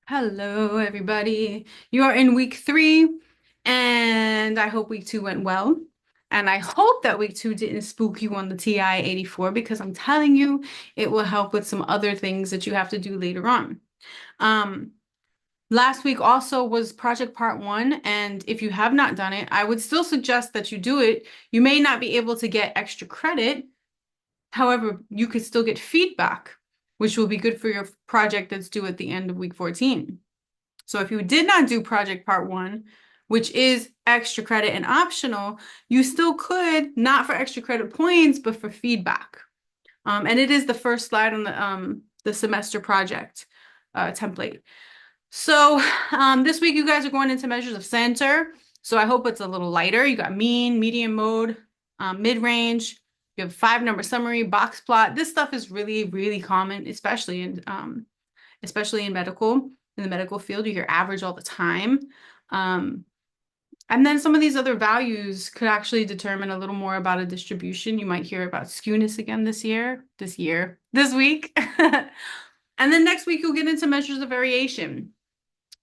Hello, everybody. You are in week 3, and I hope week 2 went well. And I hope that week 2 didn't spook you on the TI 84 because I'm telling you, it will help with some other things that you have to do later on. Um, Last week also was project part 1, and if you have not done it, I would still suggest that you do it. You may not be able to get extra credit. However, you could still get feedback, which will be good for your project that's due at the end of week 14. So if you did not do project part 1, which is extra credit and optional, you still could, not for extra credit points, but for feedback. And it is the first slide on the semester project template. So this week you guys are going into measures of center. So I hope it's a little lighter. You got mean, median mode, mid-range. You have 5-number summary, box plot. This stuff is really, really common, especially in medical. In the medical field, you hear average all the time. And then some of these other values could actually determine a little more about a distribution. You might hear about skewness again this week. And then next week, you'll get into measures of variation.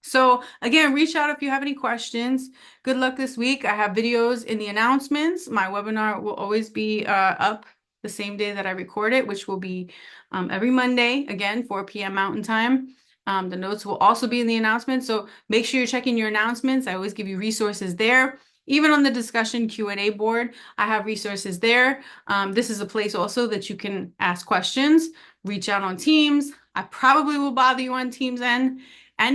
So again, reach out if you have any questions. Good luck this week. I have videos in the announcements. My webinar will always be up the same day that I record it, which will be every Monday, again, 4 p.m. Mountain Time. The notes will also be in the announcements. So make sure you're checking your announcements. I always give you resources there. Even on the discussion Q&A board, I have resources there. This is a place also that you can ask questions, reach out on Teams. I probably will bother you on Teams and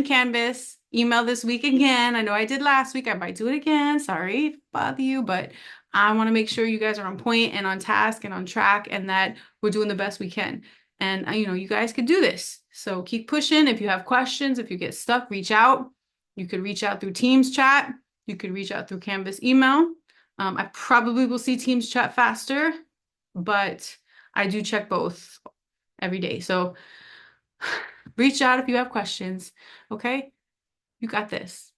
Canvas. Email this week again. I know I did last week. I might do it again. Sorry if I bother you, but I want to make sure you guys are on point and on task and on track and that we're doing the best we can. And you guys could do this. So keep pushing. If you have questions, if you get stuck, reach out. You could reach out through Teams chat. You could reach out through Canvas email. I probably will see Teams chat faster, but I do check both every day. So reach out if you have questions. Okay? You got this.